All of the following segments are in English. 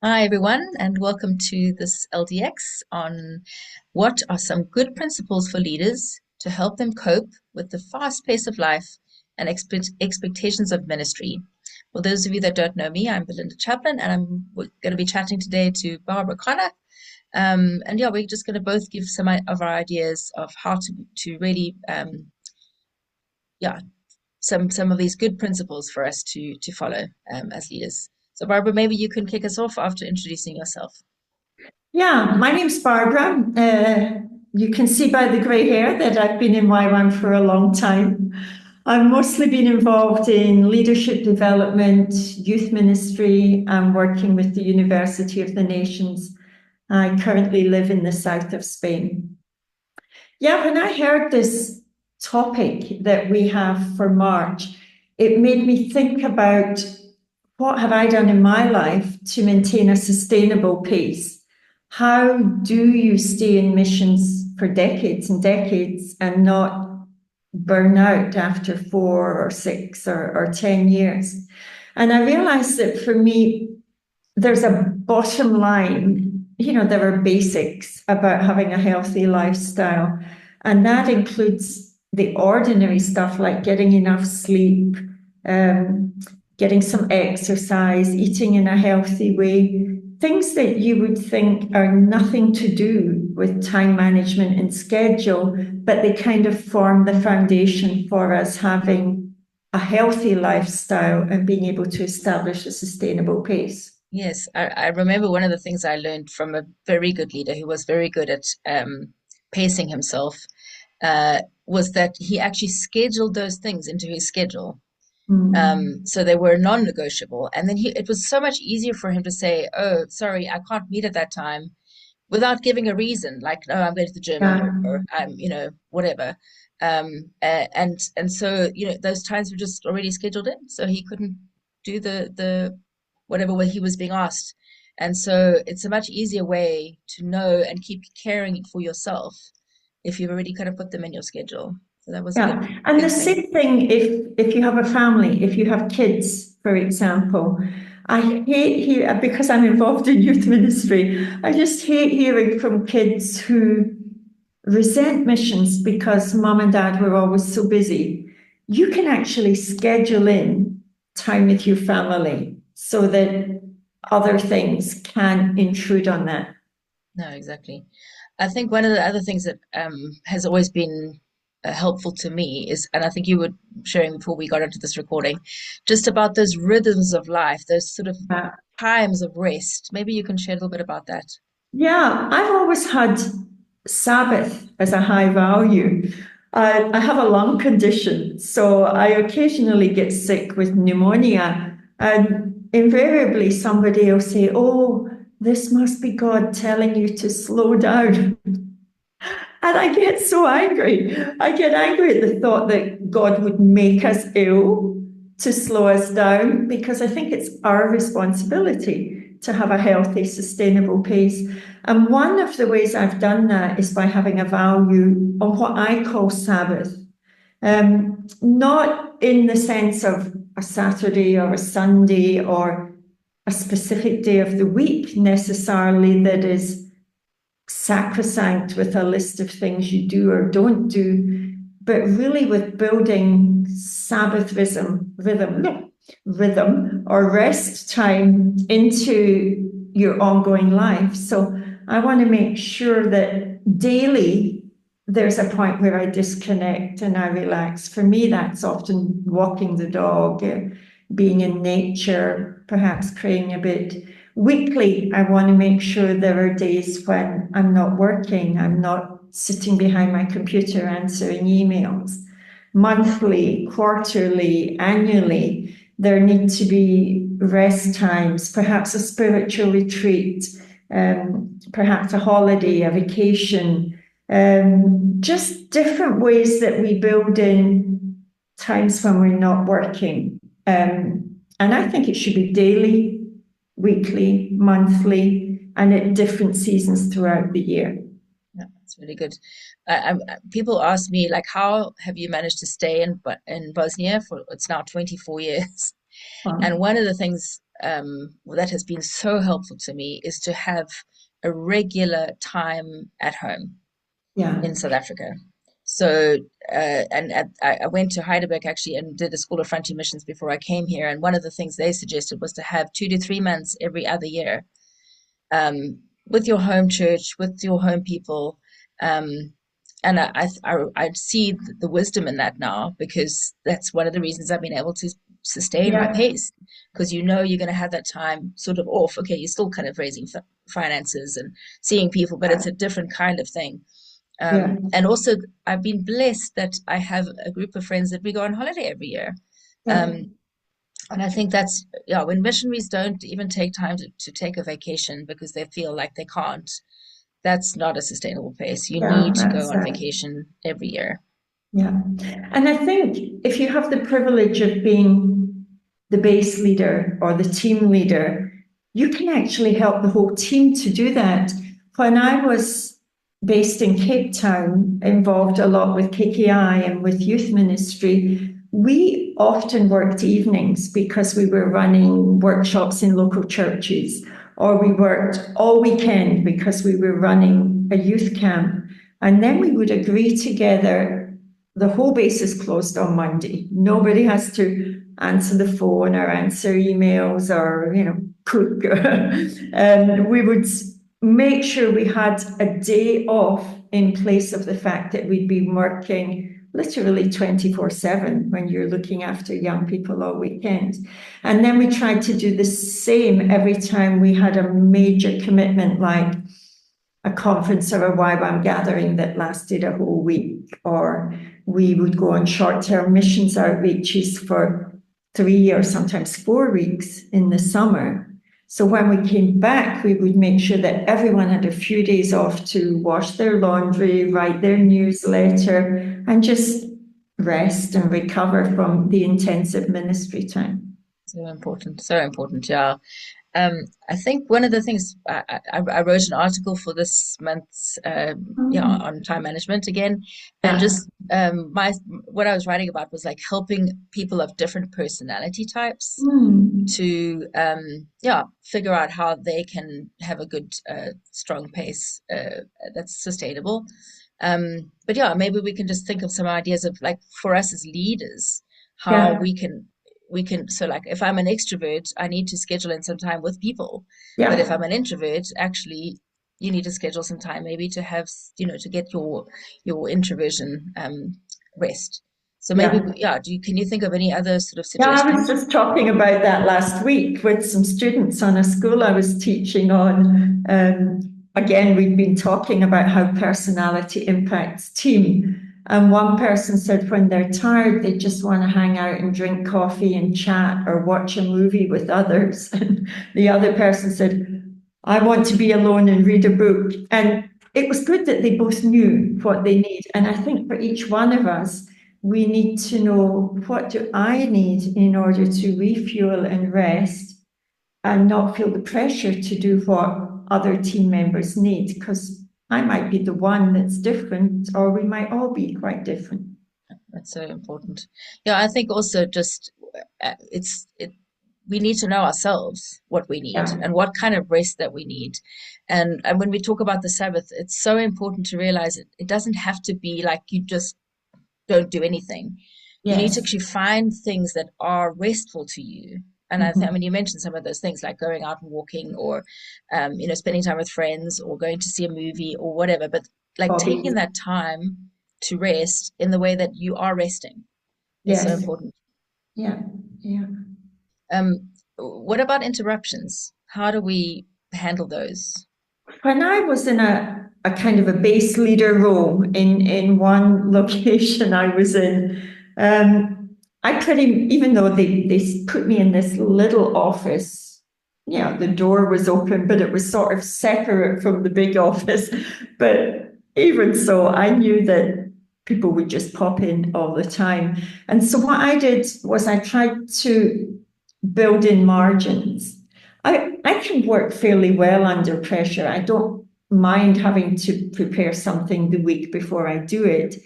Hi, everyone, and welcome to this LDX on what are some good principles for leaders to help them cope with the fast pace of life and expectations of ministry. For those of you that don't know me, I'm Belinda Chaplin, and we're going to be chatting today to Barbara Connor. And yeah, we're just going to both give some of our ideas of how to really, yeah, some of these good principles for us to follow as leaders. So, Barbara, maybe you can kick us off after introducing yourself. Yeah, my name's Barbara. You can see by the grey hair that I've been in YWAM for a long time. I've mostly been involved in leadership development, youth ministry, and working with the University of the Nations. I currently live in the south of Spain. Yeah, when I heard this topic that we have for March, it made me think about what have I done in my life to maintain a sustainable pace? How do you stay in missions for decades and decades and not burn out after 4 or 6 or 10 years? And I realized that for me, there's a bottom line, there are basics about having a healthy lifestyle. And that includes the ordinary stuff like getting enough sleep, um, getting some exercise, eating in a healthy way, things that you would think are nothing to do with time management and schedule, but they kind of form the foundation for us having a healthy lifestyle and being able to establish a sustainable pace. Yes, I remember one of the things I learned from a very good leader who was very good at pacing himself was that he actually scheduled those things into his schedule. Mm. So they were non-negotiable. And then it was so much easier for him to say, "Oh, sorry, I can't meet at that time," without giving a reason, like, "No, I'm going to the gym," Yeah. or I'm, whatever. And so, those times were just already scheduled in, so he couldn't do the whatever way he was being asked. And so it's a much easier way to know and keep caring for yourself if you've already kind of put them in your schedule. So that was a good Yeah. And the good thing. same thing if you have a family, if you have kids, for example. I hate hear because I'm involved in youth ministry, I just hate hearing from kids who resent missions because mom and dad were always so busy. You can actually schedule in time with your family so that other things can intrude on that. No, exactly. I think one of the other things that has always been helpful to me is, and I think you were sharing before we got into this recording, just about those rhythms of life, those sort of Uh, times of rest. Maybe you can share a little bit about that. Yeah, I've always had Sabbath as a high value. I have a lung condition, so I occasionally get sick with pneumonia, and invariably somebody will say, "Oh, this must be God telling you to slow down." And I get so angry. I get angry at the thought that God would make us ill to slow us down because I think it's our responsibility to have a healthy, sustainable pace. And one of the ways I've done that is by having a value on what I call Sabbath. Not in the sense of a Saturday or a Sunday or a specific day of the week necessarily that is sacrosanct with a list of things you do or don't do, but really with building Sabbath rhythm or rest time into your ongoing life. So I want to make sure that daily there's a point where I disconnect and I relax. For me, that's often walking the dog, being in nature, perhaps praying a bit. Weekly, I want to make sure there are days when I'm not working, I'm not sitting behind my computer answering emails. Monthly, quarterly, annually, there need to be rest times, perhaps a spiritual retreat, perhaps a holiday, a vacation, just different ways that we build in times when we're not working. And I think it should be daily, weekly, monthly, and at different seasons throughout the year. Yeah, that's really good. People ask me, like, how have you managed to stay in Bosnia for it's now 24 years? And Wow. one of the things that has been so helpful to me is to have a regular time at home Yeah, in South Africa. So, I went to Heidelberg actually and did a school of frontier missions before I came here. And one of the things they suggested was to have 2 to 3 months every other year, with your home church, with your home people. Um, and I see the wisdom in that now, because that's one of the reasons I've been able to sustain my yeah, pace, because you know you're going to have that time sort of off. Okay, you're still kind of raising finances and seeing people, but it's a different kind of thing. yeah, And also, I've been blessed that I have a group of friends that we go on holiday every year. yeah, Um, and I think that's, yeah, when missionaries don't even take time to take a vacation because they feel like they can't, that's not a sustainable pace. You yeah, need to go that's on it. vacation every year. Yeah. And I think if you have the privilege of being the base leader or the team leader, you can actually help the whole team to do that. When I was based in Cape Town, involved a lot with KKI and with youth ministry, we often worked evenings because we were running workshops in local churches, or we worked all weekend because we were running a youth camp. And then we would agree together, the whole base is closed on Monday. Nobody has to answer the phone or answer emails or, cook. And we would make sure we had a day off in place of the fact that we'd be working literally 24/7 when you're looking after young people all weekend. And then we tried to do the same every time we had a major commitment, like a conference or a YWAM gathering that lasted a whole week, or we would go on short-term missions outreaches for 3 or sometimes 4 weeks in the summer. So when we came back, we would make sure that everyone had a few days off to wash their laundry, write their newsletter, and just rest and recover from the intensive ministry time. So important, so important. Yeah. I think one of the things I wrote an article for this month's, yeah, Mm. on time management again, and Yeah, just my what I was writing about was like helping people of different personality types mm. to, yeah, figure out how they can have a good, strong pace, that's sustainable. But yeah, maybe we can just think of some ideas of, like, for us as leaders, how Yeah, we can, so like if I'm an extrovert, I need to schedule in some time with people. But if yeah, I'm an introvert, actually you need to schedule some time maybe to have, to get your introversion, rest. So maybe, yeah. yeah, can you think of any other sort of Yeah, I was suggestions? just talking about that last week with some students on a school I was teaching on. Again, we've been talking about how personality impacts team. And one person said when they're tired, they just want to hang out and drink coffee and chat or watch a movie with others. And the other person said, I want to be alone and read a book. And it was good that they both knew what they need. And I think for each one of us, we need to know, what do I need in order to refuel and rest and not feel the pressure to do what other team members need, because I might be the one that's different, or we might all be quite different. That's so important. Yeah, I think also just, we need to know ourselves what we need Yeah. and what kind of rest that we need. And when we talk about the Sabbath, it's so important to realize it doesn't have to be like you just don't do anything. You need to Yes. actually find things that are restful to you. And I Mhm. mean, you mentioned some of those things like going out and walking, or, spending time with friends, or going to see a movie or whatever. But like taking Hobbies. that time to rest in the way that you are resting is so Yes. important. Yeah. Yeah. What about interruptions? How do we handle those? When I was in a kind of a base leader role in one location I was in, I pretty, even though they put me in this little office, yeah, the door was open, but it was sort of separate from the big office. But even so, I knew that people would just pop in all the time. And so what I did was I tried to build in margins. I can work fairly well under pressure. I don't mind having to prepare something the week before I do it.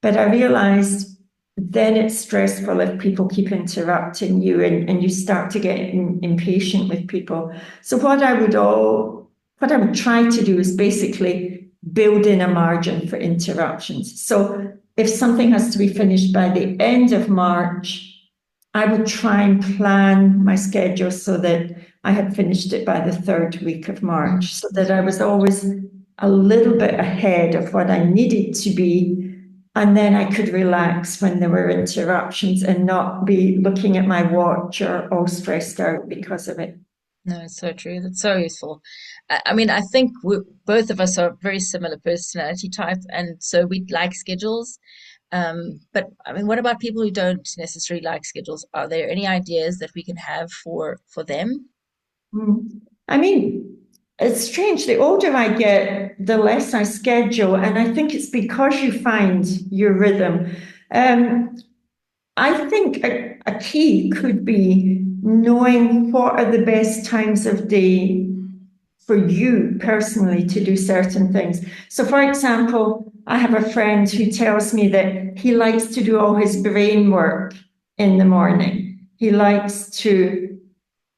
But I realized then it's stressful if people keep interrupting you and you start to get impatient with people. So what I would try to do is basically build in a margin for interruptions. So if something has to be finished by the end of March, I would try and plan my schedule so that I had finished it by the third week of March, so that I was always a little bit ahead of what I needed to be. And then I could relax when there were interruptions and not be looking at my watch or all stressed out because of it. No, it's so true. That's so useful. I mean, I think both of us are very similar personality type, and so we like schedules. But I mean, what about people who don't necessarily like schedules? Are there any ideas that we can have for them? Mm. I mean, it's strange. The older I get, the less I schedule. And I think it's because you find your rhythm. Um, I think a key could be knowing what are the best times of day for you personally to do certain things. So, for example, I have a friend who tells me that he likes to do all his brain work in the morning. He likes to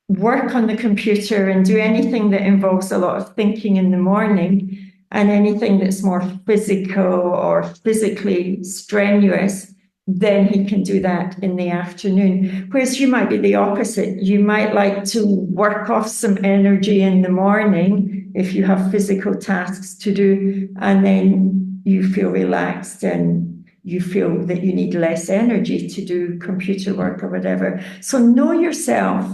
work on the computer and do anything that involves a lot of thinking in the morning, and anything that's more physical or physically strenuous, then he can do that in the afternoon. Whereas you might be the opposite. You might like to work off some energy in the morning if you have physical tasks to do, and then you feel relaxed and you feel that you need less energy to do computer work or whatever. So know yourself.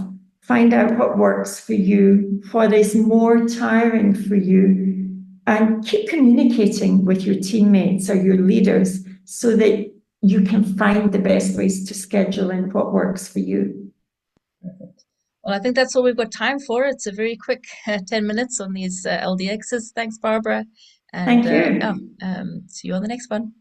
Find out what works for you, what is more tiring for you, and keep communicating with your teammates or your leaders so that you can find the best ways to schedule in what works for you. Perfect. Well, I think that's all we've got time for. It's a very quick 10 minutes on these LDXs. Thanks, Barbara. And Thank yeah, you. see you on the next one.